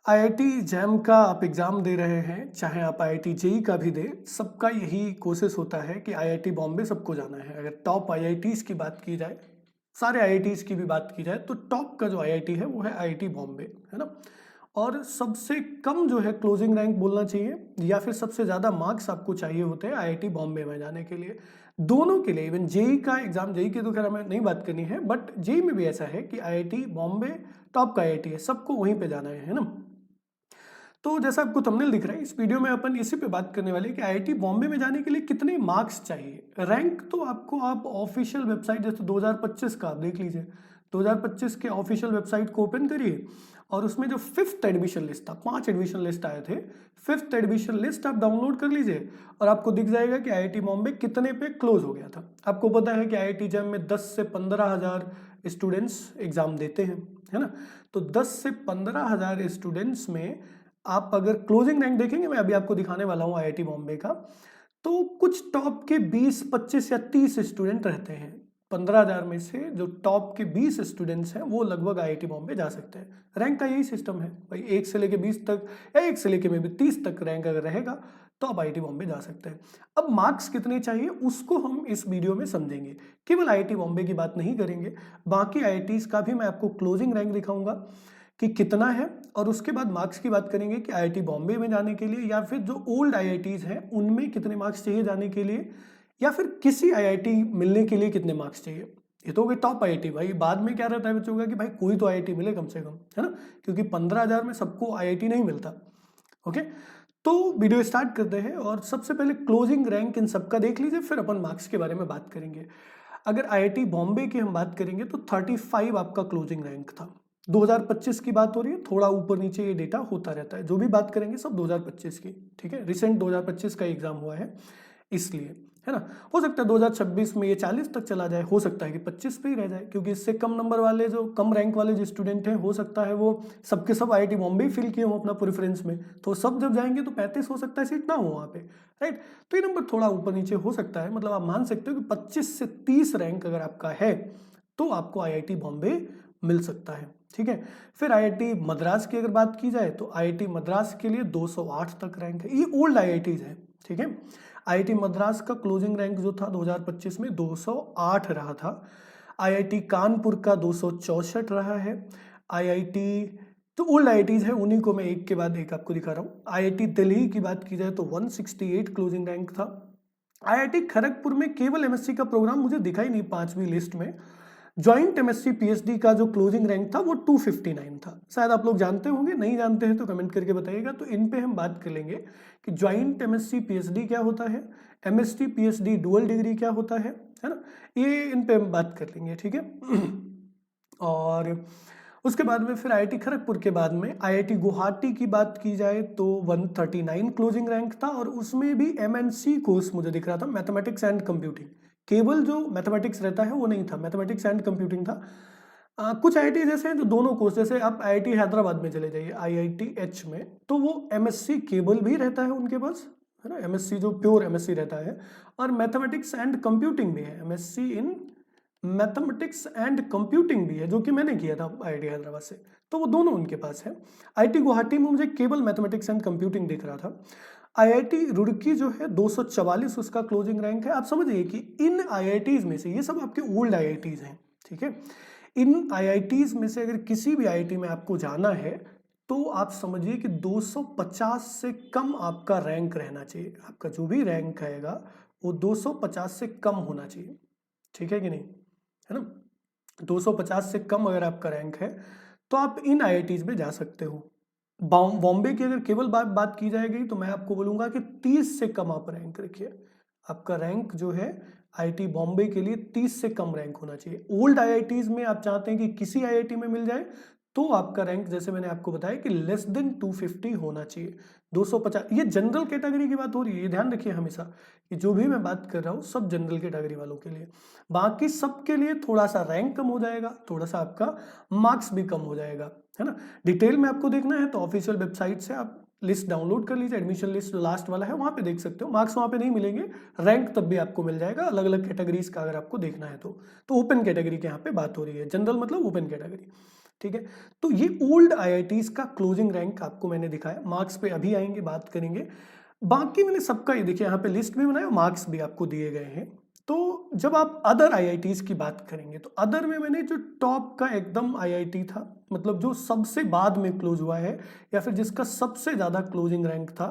IIT jam का आप exam दे रहे हैं, चाहे आप आईआईटी जेईई का भी दें, सबका यही कोशिश होता है कि आईआईटी बॉम्बे सबको जाना है। अगर टॉप आईआईटीज़ की बात की जाए, सारे आईआईटीज़ की भी बात की जाए, तो टॉप का जो आईआईटी है वो है आईआईटी बॉम्बे, है ना? और सबसे कम जो है क्लोजिंग रैंक बोलना चाहिए या फिर सबसे ज़्यादा मार्क्स आपको चाहिए होते हैं आईआईटी बॉम्बे में जाने के लिए। दोनों के लिए, इवन जेईई का एग्ज़ाम, जेईई की तो खैर हमें नहीं बात करनी है, बट जेईई में भी ऐसा है कि आईआईटी बॉम्बे टॉप का आईआईटी है, सबको वहीं पे जाना है ना? तो जैसा आपको थंबनेल दिख रहा है, इस वीडियो में अपन इसी पे बात करने वाले हैं कि आईआईटी बॉम्बे में जाने के लिए कितने मार्क्स चाहिए। रैंक तो आपको आप ऑफिशियल वेबसाइट जैसे 2025 का आप देख लीजिए। 2025 के ऑफिशियल वेबसाइट को ओपन करिए और उसमें जो फिफ्थ एडमिशन लिस्ट था, 5 एडमिशन लिस्ट आए थे, फिफ्थ एडमिशन लिस्ट आप डाउनलोड कर लीजिए और आपको दिख जाएगा कि आईआईटी बॉम्बे कितने पे क्लोज हो गया था। आपको पता है कि आईआईटी जैम में 10 से 15,000 स्टूडेंट्स एग्जाम देते हैं, है ना? तो 10 से 15,000 स्टूडेंट्स में आप अगर क्लोजिंग रैंक देखेंगे, मैं अभी आपको दिखाने वाला हूँ आईआईटी बॉम्बे का, तो कुछ टॉप के 20, 25 या 30 स्टूडेंट रहते हैं। 15,000 में से जो टॉप के 20 स्टूडेंट्स हैं वो लगभग आईआईटी बॉम्बे जा सकते हैं। रैंक का यही सिस्टम है भाई, 1 से लेके 20 तक या 1 से लेके में भी 30 तक रैंक अगर रहेगा तो आप आईआईटी बॉम्बे जा सकते हैं। अब मार्क्स कितने चाहिए उसको हम इस वीडियो में समझेंगे। केवल आईआईटी बॉम्बे की बात नहीं करेंगे, बाकी आईआईटीज का भी मैं आपको क्लोजिंग रैंक दिखाऊंगा कि कितना है, और उसके बाद मार्क्स की बात करेंगे कि आईआईटी बॉम्बे में जाने के लिए या फिर जो ओल्ड आईआईटीज हैं उनमें कितने मार्क्स चाहिए जाने के लिए, या फिर किसी आईआईटी मिलने के लिए कितने मार्क्स चाहिए। ये तो हो गई टॉप आईआईटी। भाई बाद में क्या रहता है बच्चों का कि भाई कोई तो आईआईटी मिले कम से कम, है ना? क्योंकि 15,000 में सबको आईआईटी नहीं मिलता। ओके, तो वीडियो स्टार्ट करते हैं और सबसे पहले क्लोजिंग रैंक इन सबका देख लीजिए, फिर अपन मार्क्स के बारे में बात करेंगे। अगर आईआईटी बॉम्बे की हम बात करेंगे तो 35 आपका क्लोजिंग रैंक था। 2025 की बात हो रही है, थोड़ा ऊपर नीचे ये डेटा होता रहता है, जो भी बात करेंगे सब 2025 की, ठीक है? रिसेंट 2025 का एग्जाम हुआ है इसलिए, है ना? हो सकता है 2026 में ये 40 तक चला जाए, हो सकता है कि 25 पे ही रह जाए, क्योंकि इससे कम नंबर वाले, जो कम रैंक वाले जो स्टूडेंट हैं, हो सकता है वो सबके सब आईआईटी बॉम्बे ही फिल किए हों अपना प्रेफरेंस में, तो सब जब जाएंगे तो 35 हो सकता है सीट ना हो वहाँ पे, राइट? तो ये नंबर थोड़ा ऊपर नीचे हो सकता है, मतलब आप मान सकते हो कि 25 से 30 रैंक अगर आपका है तो आपको आईआईटी बॉम्बे मिल सकता है, ठीक है? फिर आईआईटी मद्रास की अगर बात की जाए तो आईआईटी मद्रास के लिए 208 तक रैंक है। ये ओल्ड आईआईटीज है, ठीक है? आईआईटी मद्रास का क्लोजिंग रैंक जो था 2025 में 208 रहा था। आईआईटी कानपुर का 264 रहा है। आईआईटी, तो ओल्ड आईआईटीज है उन्हीं को मैं एक के बाद एक आपको दिखा रहा हूँ। आईआईटी दिल्ली की बात की जाए तो 168 क्लोजिंग रैंक था। आईआईटी खड़गपुर में केवल एमएससी का प्रोग्राम मुझे दिखा ही नहीं 5वीं लिस्ट में। ज्वाइंट एमएससी पीएचडी का जो क्लोजिंग रैंक था वो 259 था। शायद आप लोग जानते होंगे, नहीं जानते हैं तो कमेंट करके बताइएगा। तो इन पे हम बात कर लेंगे कि ज्वाइंट एमएससी पीएचडी क्या होता है, एमएससी पीएचडी डुअल डिग्री क्या होता है ना? ये इन पे हम बात कर लेंगे, ठीक है? और उसके बाद में फिर आईआईटी खड़गपुर के बाद में आईआईटी गुवाहाटी की बात की जाए तो 139 क्लोजिंग रैंक था, और उसमें भी एमएनसी कोर्स मुझे दिख रहा था, मैथमेटिक्स एंड कंप्यूटिंग। केवल जो मैथमेटिक्स रहता है वो नहीं था, मैथमेटिक्स एंड कंप्यूटिंग था। कुछ आईआईटी जैसे हैं जो दोनों कोर्स, जैसे आप आईआईटी हैदराबाद में चले जाइए, आईआईटी एच में, तो वो एमएससी केबल भी रहता है उनके पास, है ना? एमएससी जो प्योर एमएससी रहता है, और मैथमेटिक्स एंड कंप्यूटिंग भी है, MSc in mathematics and computing भी है, जो कि मैंने किया था आईआईटी हैदराबाद से, तो वो दोनों उनके पास है। आईआईटी गुवाहाटी में मुझे केवल मैथमेटिक्स एंड कंप्यूटिंग दिख रहा था। आईआईटी रुड़की जो है 244 उसका क्लोजिंग रैंक है। आप समझिए कि इन आईआईटीज में से, ये सब आपके ओल्ड आईआईटीज हैं, ठीक है? इन आईआईटीज में से अगर किसी भी आईआईटी में आपको जाना है तो आप समझिए कि 250 से कम आपका रैंक रहना चाहिए। आपका जो भी रैंक आएगा वो 250 से कम होना चाहिए, ठीक है कि नहीं, है ना? 250 से कम अगर आपका रैंक है तो आप इन आईआईटीज में जा सकते हो। बॉम्बे की अगर केवल बात की जाएगी तो मैं आपको बोलूंगा कि 30 से कम आप रैंक रखिए। आपका रैंक जो है आईआईटी बॉम्बे के लिए 30 से कम रैंक होना चाहिए। ओल्ड आईआईटीज में आप चाहते हैं कि किसी आईआईटी में मिल जाए तो आपका रैंक, जैसे मैंने आपको बताया कि लेस देन 250 होना चाहिए। 250, ये जनरल कैटेगरी की बात हो रही है, ये ध्यान रखिए हमेशा कि जो भी मैं बात कर रहा हूँ सब जनरल कैटेगरी वालों के लिए। बाकी सबके लिए थोड़ा सा रैंक कम हो जाएगा, थोड़ा सा आपका मार्क्स भी कम हो जाएगा, है ना? डिटेल में आपको देखना है तो ऑफिशियल वेबसाइट से आप लिस्ट डाउनलोड कर लीजिए, एडमिशन लिस्ट जो लास्ट वाला है वहाँ पे देख सकते हो। मार्क्स वहाँ पे नहीं मिलेंगे, रैंक तब भी आपको मिल जाएगा, अलग अलग कैटेगरीज का अगर आपको देखना है तो ओपन कैटेगरी के यहाँ पे बात हो रही है, जनरल मतलब ओपन कैटेगरी, ठीक है। तो ये ओल्ड आईआईटीज का क्लोजिंग रैंक आपको मैंने दिखाया, मार्क्स पे अभी आएंगे, बात करेंगे। बाकी मैंने सबका ये देखिए यहाँ पे लिस्ट भी बनाया, मार्क्स भी आपको दिए गए हैं। तो जब आप अदर आईआईटीज की बात करेंगे तो अदर में मैंने जो टॉप का एकदम आईआईटी था, मतलब जो सबसे बाद में क्लोज हुआ है या फिर जिसका सबसे ज़्यादा क्लोजिंग रैंक था,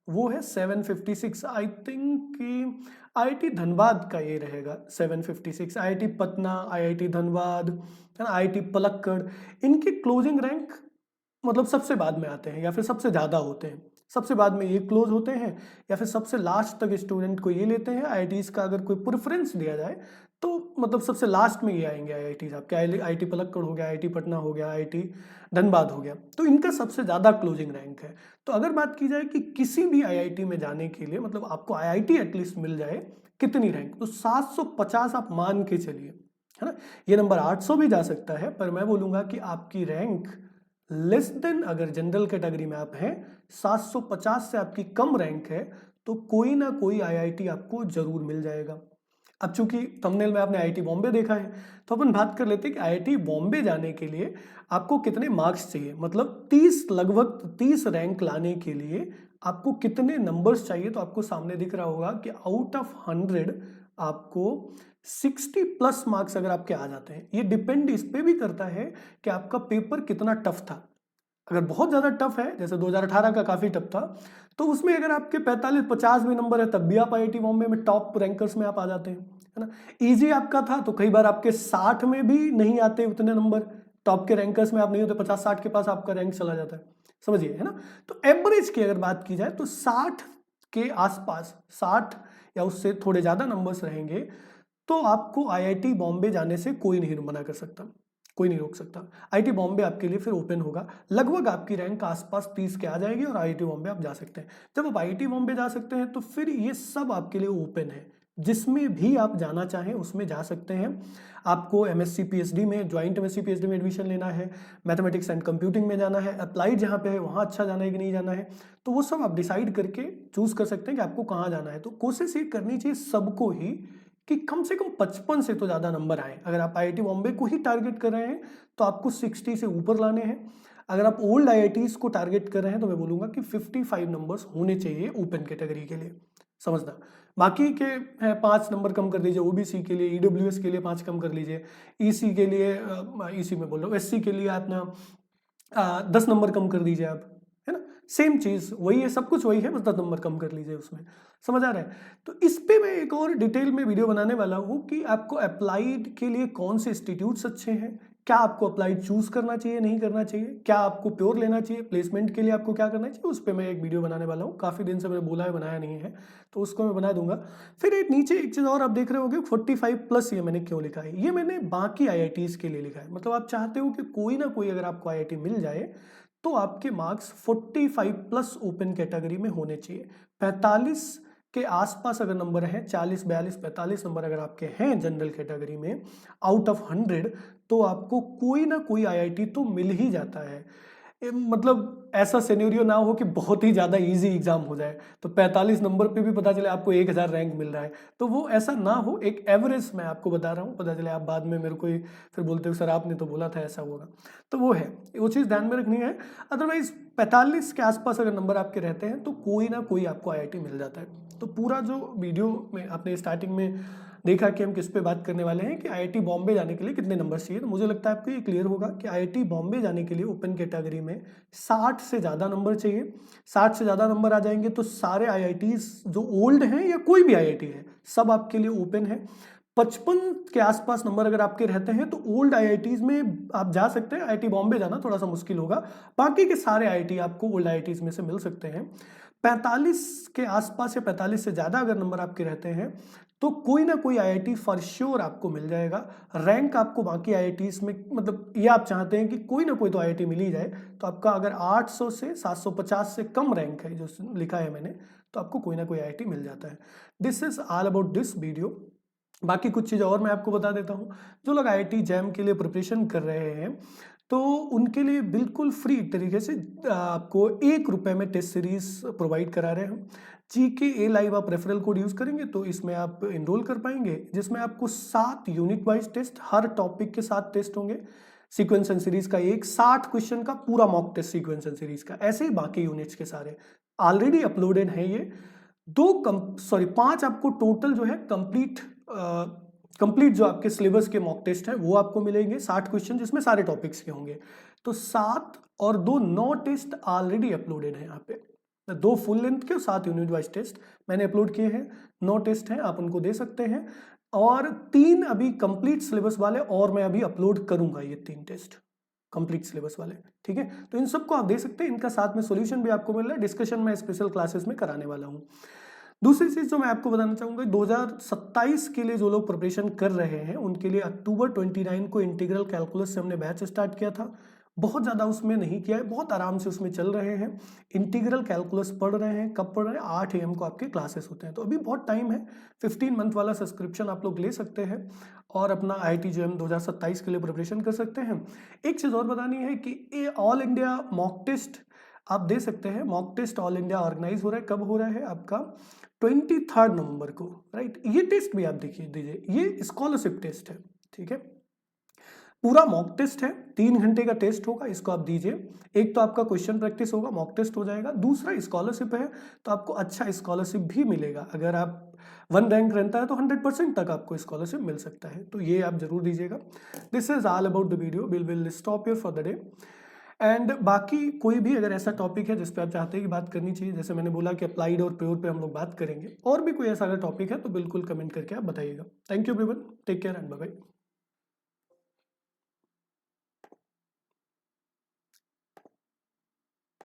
वो है 756। आई थिंक कि आईआईटी धनबाद का ये रहेगा 756। आईआईटी पटना, आईआईटी धनबाद, है ना, आईआईटी पलक्कड़, इनके क्लोजिंग रैंक मतलब सबसे बाद में आते हैं या फिर सबसे ज़्यादा होते हैं। सबसे बाद में ये क्लोज होते हैं या फिर सबसे लास्ट तक स्टूडेंट को ये लेते हैं। आईआईटीज़ का अगर कोई प्रेफरेंस दिया जाए तो मतलब सबसे लास्ट में ये आएंगे आईआईटीज़ आपके। आईआईटी पलक्कड़ हो गया, आईआईटी पटना हो गया, आईआईटी धनबाद हो गया, तो इनका सबसे ज़्यादा क्लोजिंग रैंक है। तो अगर बात की जाए कि किसी भी आईआईटी में जाने के लिए मतलब आपको आईआईटी एटलीस्ट मिल जाए कितनी रैंक, तो 750 आप मान के चलिए, है ना। ये नंबर 800 भी जा सकता है, पर मैं बोलूँगा कि आपकी रैंक लेस देन, अगर जनरल कैटेगरी में आप हैं 750 से आपकी कम रैंक है, तो कोई ना कोई आईआईटी आपको जरूर मिल जाएगा। अब चूंकि थंबनेल में आपने आईआईटी बॉम्बे देखा है, तो अपन बात कर लेते हैं कि आईआईटी बॉम्बे जाने के लिए आपको कितने मार्क्स चाहिए, मतलब 30, लगभग 30 रैंक लाने के लिए आपको कितने नंबर्स चाहिए। तो आपको सामने दिख रहा होगा कि आउट ऑफ 100 आपको 60 प्लस मार्क्स अगर आपके आ जाते हैं। ये डिपेंड इस पे भी करता है कि आपका पेपर कितना टफ था। अगर बहुत ज़्यादा टफ है, जैसे 2018 का काफ़ी टफ था, तो उसमें अगर आपके 45-50 भी नंबर है तब भी आप आईआईटी बॉम्बे में टॉप रैंकर्स में आप आ जाते हैं, है ना। इजी आपका था तो कई बार आपके 60 में भी नहीं आते उतने नंबर, टॉप के रैंकर्स में आप नहीं होते, 50-60 के पास आपका रैंक चला जाता है, समझिए, है ना। तो एवरेज की अगर बात की जाए तो 60 के आसपास, 60 या उससे थोड़े ज़्यादा नंबर्स रहेंगे, तो आपको आईआईटी बॉम्बे जाने से कोई नहीं मना कर सकता, कोई नहीं रोक सकता। आईआईटी बॉम्बे आपके लिए फिर ओपन होगा, लगभग आपकी रैंक आसपास 30 के आ जाएगी और आईआईटी बॉम्बे आप जा सकते हैं। जब आप आईआईटी बॉम्बे जा सकते हैं तो फिर ये सब आपके लिए ओपन है, जिसमें भी आप जाना चाहें उसमें जा सकते हैं। आपको एमएससी पीएचडी में, ज्वाइंट एमएससी पीएचडी में एडमिशन लेना है, मैथमेटिक्स एंड कंप्यूटिंग में जाना है, अप्लाइड जहाँ पे है वहाँ अच्छा जाना है कि नहीं जाना है, तो वो सब आप डिसाइड करके चूज कर सकते हैं कि आपको कहाँ जाना है। तो कोशिश ये करनी चाहिए सबको ही कि कम से कम 55 से तो ज़्यादा नंबर आए। अगर आप आईआईटी बॉम्बे को ही टारगेट कर रहे हैं तो आपको 60 से ऊपर लाने हैं। अगर आप ओल्ड आईआईटीज़ को टारगेट कर रहे हैं तो मैं बोलूँगा कि 55 नंबर्स होने चाहिए ओपन कैटेगरी के लिए, समझना। बाकी के हैं 5 नंबर कम कर दीजिए, ओबीसी के लिए, ईडब्ल्यूएस के लिए 5 कम कर लीजिए, ईसी के लिए, ईसी में बोल रहा हूँ, एससी के लिए अपना 10 नंबर कम कर दीजिए आप, है ना। सेम चीज़ वही है, सब कुछ वही है, बस 10 नंबर कम कर लीजिए उसमें, समझ आ रहा है। तो इस पे मैं एक और डिटेल में वीडियो बनाने वाला हूँ कि आपको अप्लाइड के लिए कौन से इंस्टीट्यूट्स अच्छे हैं, क्या आपको अप्लाइड चूज करना चाहिए, नहीं करना चाहिए, क्या आपको प्योर लेना चाहिए, प्लेसमेंट के लिए आपको क्या करना चाहिए, उस पर मैं एक वीडियो बनाने वाला हूँ। काफ़ी दिन से मैंने बोला है, बनाया नहीं है, तो उसको मैं बना दूंगा। फिर एक नीचे एक चीज़ और आप देख रहे होंगे 45 प्लस, ये मैंने क्यों लिखा है, ये मैंने बाकी आईआईटीज़ के लिए लिखा है। मतलब आप चाहते हो कि कोई ना कोई अगर आपको आईआईटी मिल जाए तो आपके मार्क्स 45 प्लस ओपन कैटेगरी में होने चाहिए। 45 के आसपास अगर नंबर है, 40, 42, 45 नंबर अगर आपके हैं जनरल कैटेगरी में आउट ऑफ 100, तो आपको कोई ना कोई आईआईटी तो मिल ही जाता है। मतलब ऐसा सिनेरियो ना हो कि बहुत ही ज़्यादा इजी एग्जाम हो जाए तो 45 नंबर पे भी पता चले आपको 1000 रैंक मिल रहा है, तो वो ऐसा ना हो। एक एवरेज मैं आपको बता रहा हूँ, पता चले आप बाद में मेरे को ही फिर बोलते हो सर आपने तो बोला था ऐसा होगा, तो वो है, वो चीज़ ध्यान में रखनी है। अदरवाइज 45 के आसपास अगर नंबर आपके रहते हैं तो कोई ना कोई आपको आईआईटी मिल जाता है। तो पूरा जो वीडियो में आपने स्टार्टिंग में देखा कि हम किस पे बात करने वाले हैं कि आईआईटी बॉम्बे जाने के लिए कितने नंबर चाहिए, तो मुझे लगता है आपको ये क्लियर होगा कि आईआईटी बॉम्बे जाने के लिए ओपन कैटेगरी में 60 से ज़्यादा नंबर चाहिए। 60 से ज़्यादा नंबर आ जाएंगे तो सारे आईआईटीज़ जो ओल्ड हैं या कोई भी आईआईटी है सब आपके लिए ओपन है। 55 के आसपास नंबर अगर आपके रहते हैं तो ओल्ड आईआईटीज़ में आप जा सकते हैं। आईआईटी बॉम्बे जाना थोड़ा सा मुश्किल होगा, बाकी के सारे आईआईटी आपको ओल्ड आईआईटीज़ में से मिल सकते हैं। 45 के आसपास या 45 से ज़्यादा अगर नंबर आपके रहते हैं तो कोई ना कोई आईआईटी फॉर श्योर आपको मिल जाएगा। रैंक आपको बाकी आईआईटीज़ में, मतलब ये आप चाहते हैं कि कोई ना कोई तो आईआईटी मिल ही जाए, तो आपका अगर 800 से 750 से कम रैंक है जो लिखा है मैंने, तो आपको कोई ना कोई आईआईटी मिल जाता है। This is all about this video. बाकी कुछ चीज़ और मैं आपको बता देता हूँ, जो लोग आईआईटी जैम के लिए प्रिपरेशन कर रहे हैं तो उनके लिए बिल्कुल फ्री तरीके से आपको ₹1 में टेस्ट सीरीज प्रोवाइड करा रहे हैं। जीके ए लाइव आप रेफरल कोड यूज़ करेंगे तो इसमें आप इनरोल कर पाएंगे, जिसमें आपको 7 यूनिट वाइज टेस्ट, हर टॉपिक के 7 टेस्ट होंगे, सीक्वेंस एंड सीरीज का एक 60 क्वेश्चन का पूरा mock test sequence and series का, ऐसे ही बाकी यूनिट्स के सारे ऑलरेडी अपलोडेड हैं। ये 5 आपको टोटल जो है कंप्लीट जो आपके सिलेबस के मॉक टेस्ट है वो आपको मिलेंगे 60 क्वेश्चन, जिसमें सारे टॉपिक्स के होंगे। तो 7 और 2 9 टेस्ट ऑलरेडी अपलोडेड है यहाँ पे, 2 फुल लेंथ के और 7 यूनिट वाइज टेस्ट मैंने अपलोड किए हैं। 9 टेस्ट हैं, आप उनको दे सकते हैं, और 3 अभी कंप्लीट सिलेबस वाले, और मैं अभी अपलोड करूंगा ये 3 टेस्ट कंप्लीट सिलेबस वाले, ठीक है। तो इन सबको आप दे सकते हैं, इनका साथ में सॉल्यूशन भी आपको मिल रहा है, डिस्कशन मैं स्पेशल क्लासेस में कराने वाला हूँ। दूसरी चीज जो मैं आपको बताना चाहूंगा, 2027 के लिए जो लोग प्रिपरेशन कर रहे हैं उनके लिए अक्टूबर 29 को इंटीग्रल कैलकुलस से हमने बैच स्टार्ट किया था। बहुत ज़्यादा उसमें नहीं किया है, बहुत आराम से उसमें चल रहे हैं। इंटीग्रल कैलकुलस पढ़ रहे हैं, कब पढ़ रहे हैं, 8 AM को आपके क्लासेस होते हैं, तो अभी बहुत टाइम है। 15 मंथ वाला सब्सक्रिप्शन आप लोग ले सकते हैं और अपना IIT JEM 2027 के लिए प्रिपरेशन कर सकते हैं। एक चीज़ और बतानी है कि ये ऑल इंडिया मॉक टेस्ट आप दे सकते हैं। Mock test all India organise हो रहा है, कब हो रहा है आपका 23 नवंबर को, राइट। ये टेस्ट भी आप देखिए दीजिए, ये स्कॉलरशिप टेस्ट है, ठीक है। पूरा मॉक टेस्ट है, 3 घंटे का टेस्ट होगा, इसको आप दीजिए। एक तो आपका क्वेश्चन प्रैक्टिस होगा, मॉक टेस्ट हो जाएगा, दूसरा स्कॉलरशिप है, तो आपको अच्छा स्कॉलरशिप भी मिलेगा। अगर आप 1 रैंक रहता है तो 100% तक आपको स्कॉलरशिप मिल सकता है, तो ये आप जरूर दीजिएगा। This is all about the video, will stop here for the day. And बाकी कोई भी अगर ऐसा टॉपिक है जिस पे आप चाहते हैं कि बात करनी चाहिए, जैसे मैंने बोला कि अप्लाइड और प्योर पे हम लोग बात करेंगे, और भी कोई ऐसा अगर टॉपिक है तो बिल्कुल कमेंट करके आप बताइएगा। Thank you everyone, take care and bye bye.